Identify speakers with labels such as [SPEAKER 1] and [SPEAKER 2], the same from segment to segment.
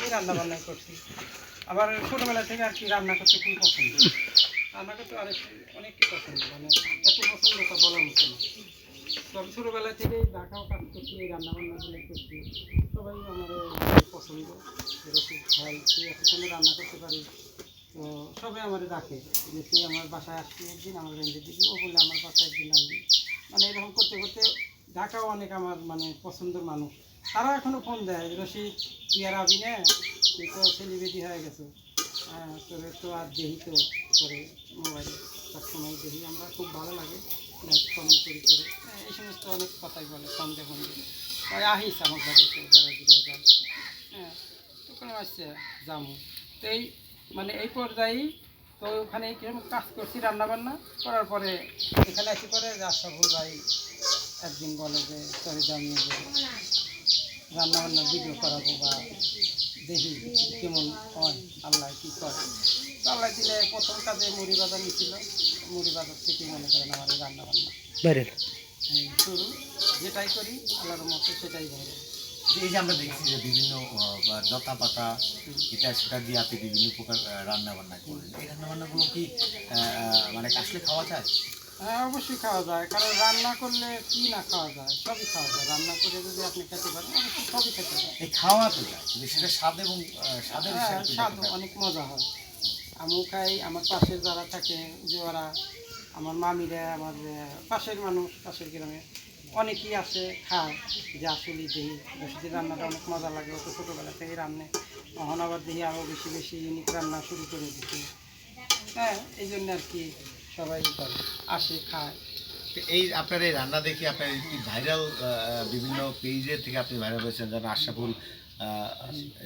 [SPEAKER 1] থেকেই রান্না বান্না করছি। আবার ছোটোবেলা থেকে আর কি রান্না করতে খুব পছন্দ। রান্না করতে অনেক পছন্দ, মানে এত পছন্দ তা বলার মতো না। তো আমি ছোটোবেলা থেকেই ঢাকাও কাজ করছি, এই রান্নাবান্নাগুলো করছি। সবাই আমার পছন্দ, রসিদ ভাই তুই এতক্ষণে রান্না করতে পারিস। তো সবাই আমার ডাকে যে তুই আমার বাসায় আসবি একদিন, আমার রেঞ্জে দিবি, ও বলে আমার বাসায় একদিন আনবি। মানে এরকম করতে করতে ঢাকাও অনেক আমার মানে পছন্দের মানুষ। তারাও এখনও ফোন দেয়, রশিদ তুই আর আবি না, তুই তো সেলিব্রিটি হয়ে গেছো, হ্যাঁ তোরে তো আর দেখি তো করে মোবাইলে সবসময় দেখি, আমরা খুব ভালো লাগে লাইক কমেন্ট করি করে, এই সমস্ত অনেক কথাই বলে সন্দেহ ফন্দেহ। তাই আহিস আমার ঘরে এসে যারা ঘুরে যায়, হ্যাঁ তখন আসছে যাবো। তো এই মানে এই পর্যায়েই তো ওখানে কিরকম কাজ করছি রান্নাবান্না করার পরে এখানে এসে পরে রাস্তাফুল ভাই একদিন বলে যে তোরে জানিয়ে দেবো, রান্নাবান্নার ভিডিও করাবো বা দেখি কেমন হয়, আল্লাহ কী করে। তো আল্লাহ দিলে প্রথম কাজে মুড়ি বাজার নিয়েছিল, মুড়ি বাজার থেকেই মনে করেন আমার রান্নাবান্না শুরু, যেটাই করি আল্লাহর মতো সেটাই ভালো।
[SPEAKER 2] এই যে আমরা দেখছি যে বিভিন্ন লতা পাতা এটা সেটা দিয়ে আপনি বিভিন্ন প্রকার রান্না বান্না করেন, এই রান্না বান্নাগুলো কি মানে আসলে খাওয়া যায়?
[SPEAKER 1] হ্যাঁ অবশ্যই খাওয়া যায়, কারণ রান্না করলে কি না খাওয়া যায়, সবই খাওয়া যায়। রান্না করে যদি আপনি খেতে পারেন অবশ্যই সবই খেতে পারেন।
[SPEAKER 2] এই খাওয়া তো যায়, কিন্তু সেটা স্বাদ এবং স্বাদের
[SPEAKER 1] হ্যাঁ স্বাদ অনেক মজা হয়। আমিও খাই, আমার পাশের যারা থাকে যে ওরা আমার মামিরা, আমার পাশের মানুষ, পাশের গ্রামে অনেকেই আসে খায়, যে আসলে দেখি রশিদের রান্নাটা অনেক মজা লাগে, ও তো ছোটোবেলা থেকে রান্নে, তখন আবার দেখি আরও বেশি বেশি ইউনিক রান্না শুরু করে দিচ্ছি। হ্যাঁ এই জন্য আর কি সবাই করে আসে খায়।
[SPEAKER 2] এই আপনার এই রান্না দেখি আপনার ভাইরাল বিভিন্ন পেজের থেকে আপনি ভাইরাল হয়েছেন, যেমন আশরাফুল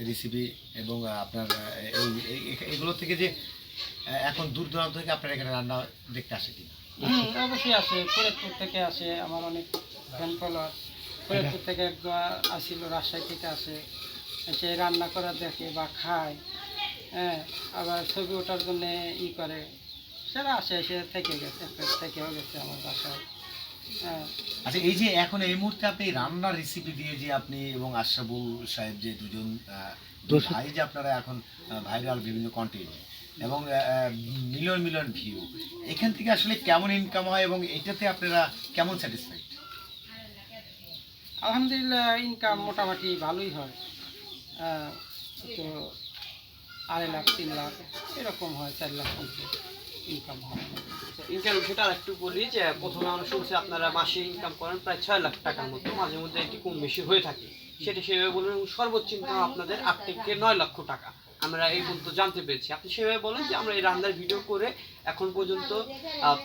[SPEAKER 2] রেসিপি এবং আপনার এগুলো থেকে যে এখন দূর দূরান্ত থেকে আপনার এখানে রান্না দেখতে আসে কি?
[SPEAKER 1] অবশ্যই আসে, ফরিদপুর থেকে আসে, আমার অনেক ফ্যান ফলোয়ার ফরিদপুর থেকে একবার আসিল, রাজশাহী থেকে আসে, এসে রান্না করা দেখে বা খায়, হ্যাঁ আবার ছবি ওঠার জন্য ই করে, সেটা আসে, এসে থেকেও গেছে আমার বাসায়। হ্যাঁ
[SPEAKER 2] আচ্ছা, এই যে এখন এই মুহূর্তে আপনি রান্নার রেসিপি দিয়ে যে আপনি এবং আশরাফুল সাহেব যে দুজন ভাই যে আপনারা এখন ভাইরাল বিভিন্ন কন্টেন্ট এবং মিলিয়ন মিলিয়ন ভিউ, এখান থেকে আসলে কেমন ইনকাম হয় এবং এটাতে আপনারা কেমন স্যাটিসফাইড?
[SPEAKER 1] আলহামদুলিল্লাহ ইনকাম মোটামুটি ভালোই হয়, তো 2.5 লাখ 3 লাখ এরকম হয়, 4 লাখ ইনকাম হয়।
[SPEAKER 3] ইনকাম বিষয়টা আর একটু বলি যে প্রথমে আমরা শুনছি আপনারা মাসে ইনকাম করেন প্রায় 6 লাখ টাকার মতো, মাঝে মধ্যে একটু কম বেশি হয়ে থাকে, সেটা সেভাবে বলুন। সর্বোচ্চ ইনকাম আপনাদের 8 থেকে 9 লক্ষ টাকা আমরা এই পর্যন্ত জানতে পেরেছি। আপনি সেভাবে বলেন যে আমরা এই রান্নার ভিডিও করে এখন পর্যন্ত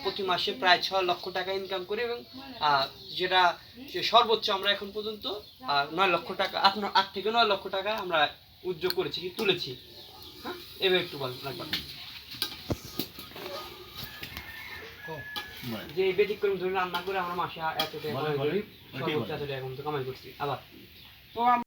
[SPEAKER 3] প্রতি মাসে প্রায় 6 লক্ষ টাকা ইনকাম করি, এবং যেটা সর্বোচ্চ আমরা এখন পর্যন্ত 9 লক্ষ টাকা 8 থেকে 9 লক্ষ টাকা আমরা উদ্যোগ করেছি কি তুলেছি। হ্যাঁ এবার একটু বলেন একবার যে ব্যতিক্রম ধরে রান্না করে আমরা মাসে এত টাকা কামাই করছি, সর্বোচ্চ এত টাকা কামাই করছি। আবার
[SPEAKER 1] তো